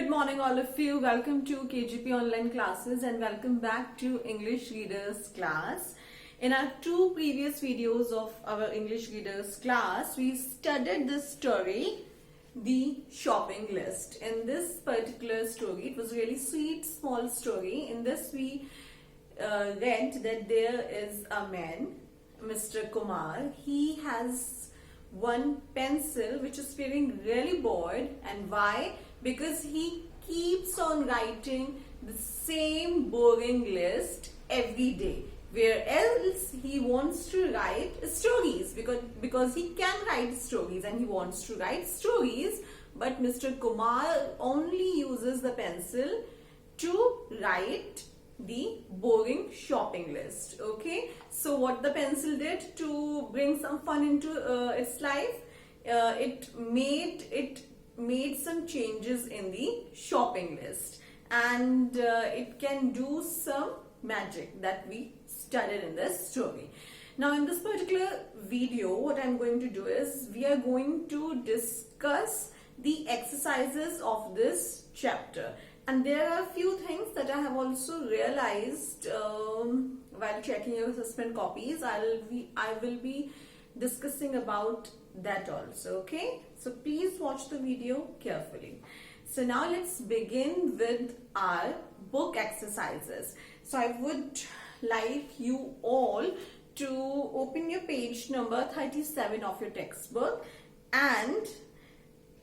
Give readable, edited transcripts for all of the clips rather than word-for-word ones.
Good morning all of you. Welcome to KGP online classes and welcome back to English Readers class. In our two previous videos of our English Readers class, we studied this story, The Shopping List. In this particular story, it was a really sweet small story. In this we read that there is a man, Mr. Kumar. He has one pencil which is feeling really bored. And why? Because he keeps on writing the same boring list every day, where else he wants to write stories because he can write stories and he wants to write stories, but Mr. Kumar only uses the pencil to write the boring shopping list. Okay, so what the pencil did to bring some fun into its life, it made some changes in the shopping list, and it can do some magic that we studied in this story. Now in this particular video, what I'm going to do is we are going to discuss the exercises of this chapter, and there are a few things that I have also realized while checking your assessment copies. I will be discussing about that also. Okay, so please watch the video carefully. So now let's begin with our book exercises. So I would like you all to open your page number 37 of your textbook and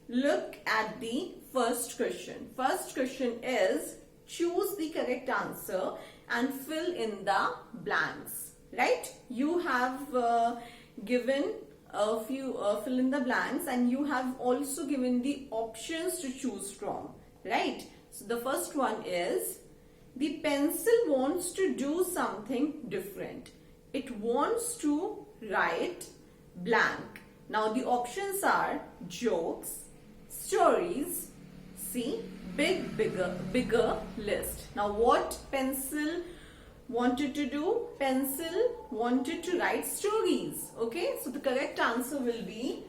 look at the first question. First question is choose the correct answer and fill in the blanks. Right? You have given a few fill in the blanks, and you have also given the options to choose from. Right? So the first one is the pencil wants to do something different. It wants to write blank. Now the options are jokes, stories, see, bigger list. Now what pencil wanted to do? Pencil wanted to write stories. Okay, so the correct answer will be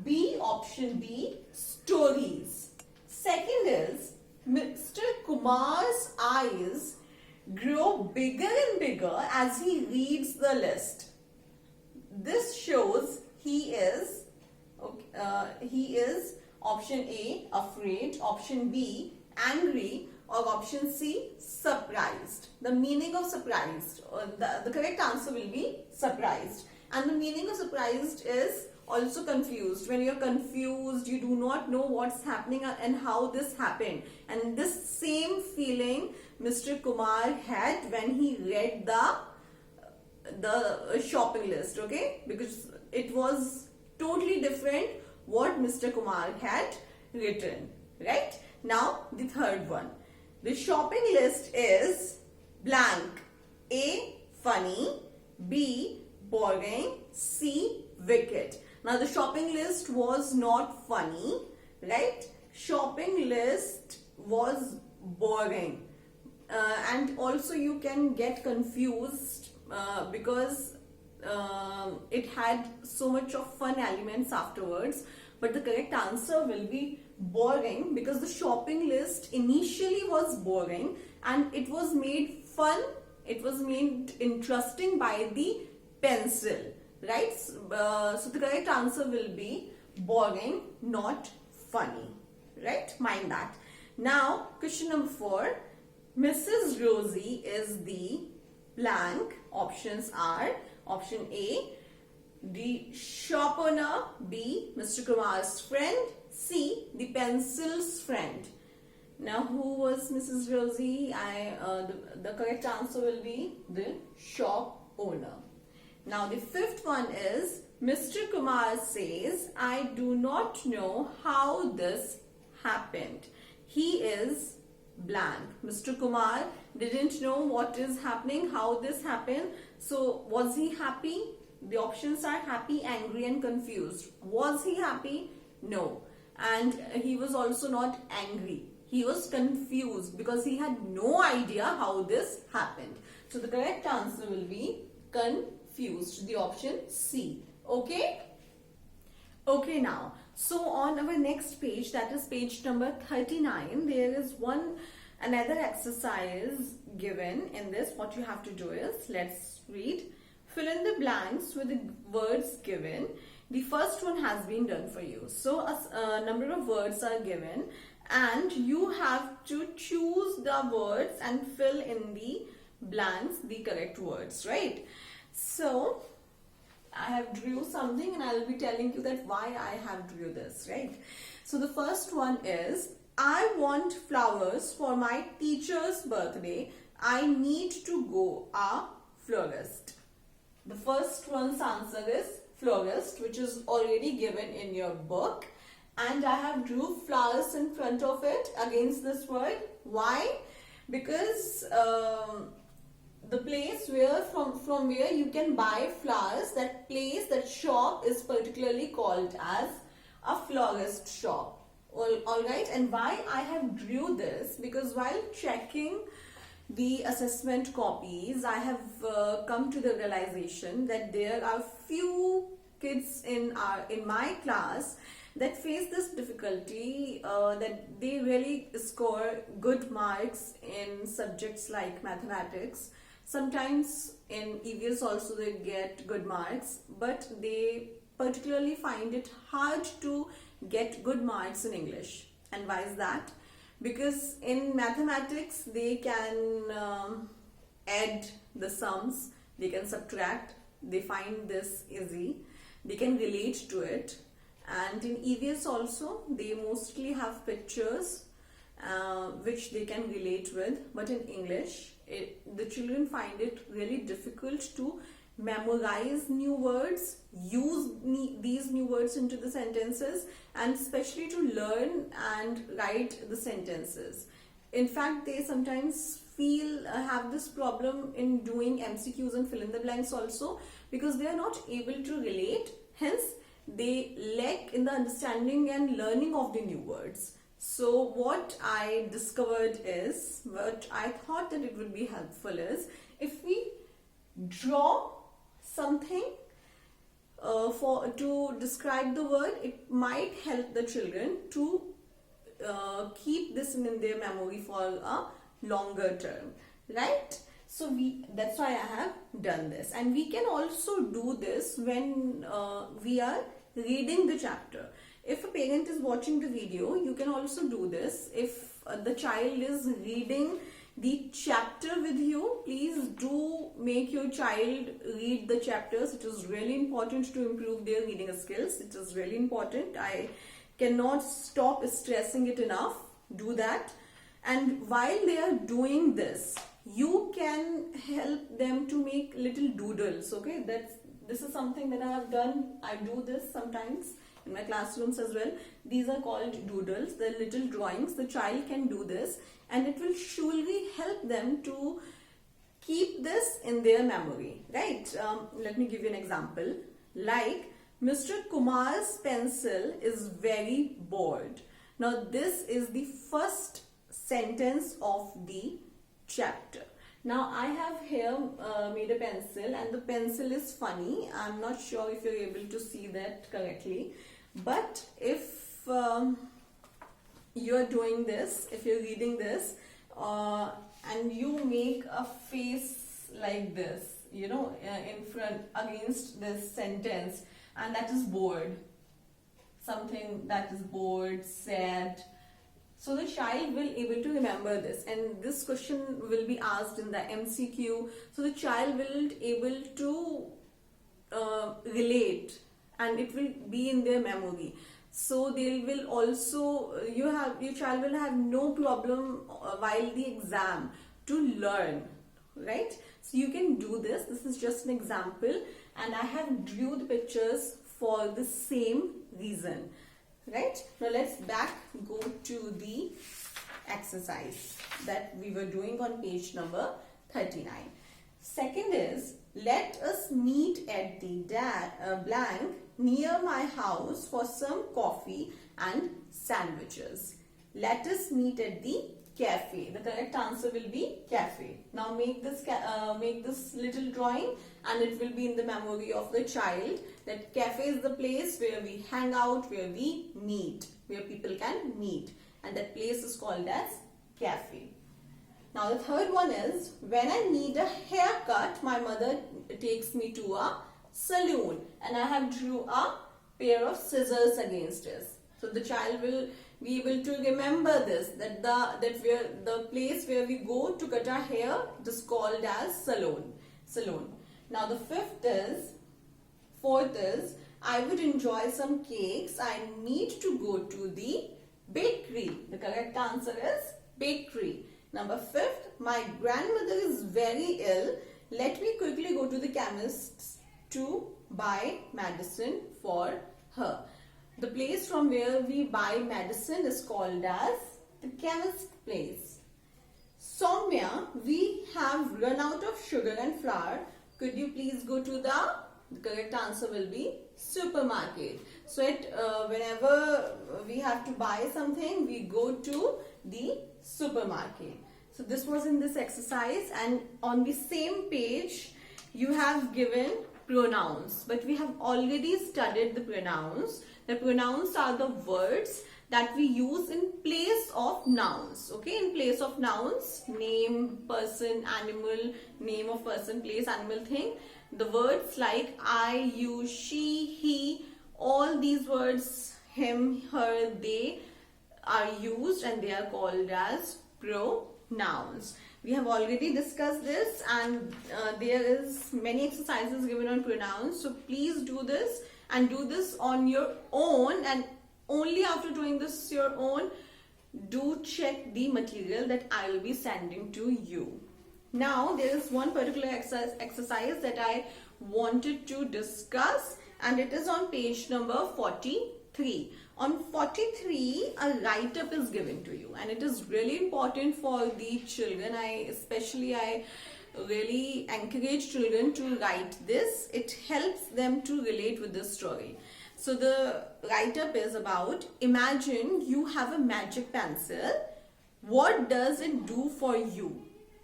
B, option B, stories. Second is Mr. Kumar's eyes grow bigger and bigger as he reads the list. This shows he is option A, afraid, option B, angry, or option C, surprised. The meaning of surprised, the correct answer will be surprised. And the meaning of surprised is also confused. When you're confused, you do not know what's happening and how this happened. And this same feeling Mr. Kumar had when he read the shopping list. Okay, because it was totally different what Mr. Kumar had written. Right? Now the third one. The shopping list is blank. A, funny, B, boring, C, wicked. Now the shopping list was not funny, right? Shopping list was boring. And also you can get confused because it had so much of fun elements afterwards. But the correct answer will be boring, because the shopping list initially was boring and it was made fun, it was made interesting by the pencil, right? So the correct answer will be boring, not funny, right? Mind that. Now question number 4, Mrs. Rosie is the blank. Options are option A, the shop owner, B, Mr. Kumar's friend, C, the pencil's friend. Now who was Mrs. Rosie? The correct answer will be the shop owner. Now the fifth one is Mr. Kumar says, I do not know how this happened. He is blank. Mr. Kumar didn't know what is happening, how this happened. So was he happy? The options are happy, angry, and confused. Was he happy? No. And he was also not angry. He was confused because he had no idea how this happened. So the correct answer will be confused. The option C. Okay? Okay now. So on our next page, that is page number 39, there is another exercise given in this. What you have to do is, let's read. Fill in the blanks with the words given. The first one has been done for you. So a number of words are given and you have to choose the words and fill in the blanks, the correct words, right? So I have drew something and I'll be telling you that why I have drew this, right? So the first one is, I want flowers for my teacher's birthday. I need to go a florist. The first one's answer is florist, which is already given in your book, and I have drew flowers in front of it against this word. Why? Because the place where from where you can buy flowers, that place, that shop is particularly called as a florist shop. All right, and why I have drew this, because while checking the assessment copies, I have come to the realization that there are few kids in my class that face this difficulty, that they really score good marks in subjects like mathematics. Sometimes in EVS also they get good marks, but they particularly find it hard to get good marks in English. And why is that? Because in mathematics they can add the sums, they can subtract, they find this easy, they can relate to it, and in EVS also they mostly have pictures which they can relate with. But in English the children find it really difficult to memorize new words, use these new words into the sentences, and especially to learn and write the sentences. In fact, they sometimes have this problem in doing MCQs and fill in the blanks also, because they are not able to relate. Hence, they lack in the understanding and learning of the new words. So what I discovered is, what I thought that it would be helpful is, if we draw something to describe the word, it might help the children to keep this in their memory for a longer term, right? So that's why I have done this. And we can also do this when we are reading the chapter. If a parent is watching the video, you can also do this. If the child is reading the chapter with you, please do make your child read the chapters. It is really important to improve their reading skills. It is really important. I cannot stop stressing it enough. Do that. And while they are doing this, you can help them to make little doodles. Okay, this is something that I have done. I do this sometimes in my classrooms as well. These are called doodles, the little drawings. The child can do this, and it will surely help them to keep this in their memory, right? Let me give you an example. Like, Mr. Kumar's pencil is very bored. Now this is the first sentence of the chapter. Now I have here made a pencil, and the pencil is funny. I'm not sure if you're able to see that correctly, but if you're doing this, if you're reading this and you make a face like this, you know, in front against this sentence, and that is bored, something that is bored, sad. So the child will able to remember this, and this question will be asked in the MCQ. So the child will able to relate, and it will be in their memory. So they will also, your child will have no problem while the exam to learn, right? So you can do this. This is just an example, and I have drew the pictures for the same reason. Right? Now let's go to the exercise that we were doing on page number 39. Second is, let us meet at the blank near my house for some coffee and sandwiches. Let us meet at the cafe. The correct answer will be cafe. Now make this little drawing, and it will be in the memory of the child that cafe is the place where we hang out, where we meet, where people can meet, and that place is called as cafe. Now the third one is, when I need a haircut, my mother takes me to a saloon, and I have drew a pair of scissors against us. So the child will be able to remember this, that the place where we go to cut our hair, it is called as saloon. Now the fourth is, I would enjoy some cakes. I need to go to the bakery. The correct answer is bakery. Number 5th, my grandmother is very ill. Let me quickly go to the chemist to buy medicine for her. The place from where we buy medicine is called as the chemist place. Soumya, we have run out of sugar and flour. Could you please go to the correct answer will be supermarket. So whenever we have to buy something, we go to the supermarket. So this was in this exercise, and on the same page you have given pronouns, but we have already studied the pronouns. The pronouns are the words that we use in place of nouns. Okay, in place of nouns, name, person, animal, name of person, place, animal, thing. The words like I, you, she, he, all these words, him, her, they, are used, and they are called as pronouns. We have already discussed this, and there is many exercises given on pronouns. So please do this, and do this on your own, and only after doing this your own, do check the material that I will be sending to you. Now there is one particular exercise that I wanted to discuss, and it is on page number 43. On 43, a write-up is given to you, and it is really important for the children. I really encourage children to write this. It helps them to relate with the story. So the write-up is about, imagine you have a magic pencil. What does it do for you?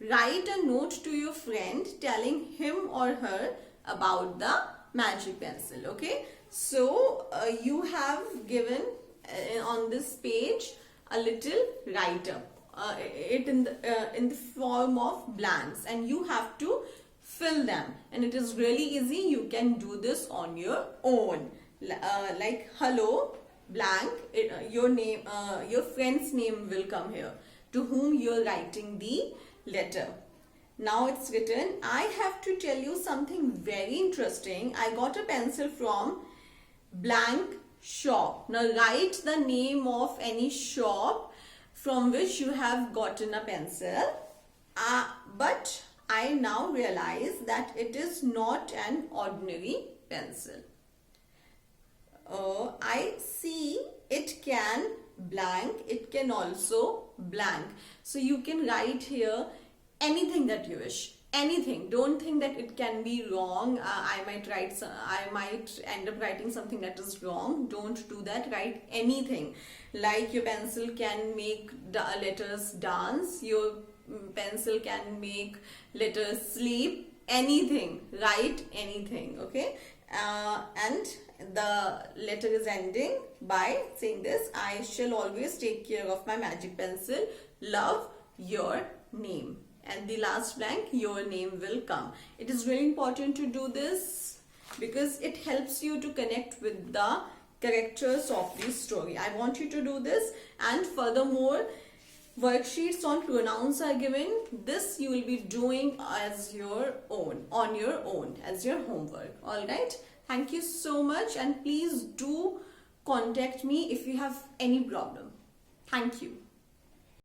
Write a note to your friend telling him or her about the magic pencil. Okay, so you have given on this page a little write-up. It in the form of blanks, and you have to fill them, and it is really easy. You can do this on your own. Like hello blank, your name, your friend's name will come here, to whom you are writing the letter. Now it's written, I have to tell you something very interesting. I got a pencil from blank shop. Now write the name of any shop from which you have gotten a pencil. But I now realize that it is not an ordinary pencil. I see it can blank, it can also blank. So you can write here anything that you wish. Anything. Don't think that it can be wrong. I might end up writing something that is wrong. Don't do that. Write anything. Like your pencil can make letters dance. Your pencil can make letters sleep. Anything. Write anything. Okay. And the letter is ending by saying this: I shall always take care of my magic pencil. Love, your name. And the last blank, your name will come. It is really important to do this because it helps you to connect with the characters of the story. I want you to do this, and furthermore, worksheets on pronouns are given. This you will be doing as your own, on your own, as your homework. All right. Thank you so much, and please do contact me if you have any problem. Thank you.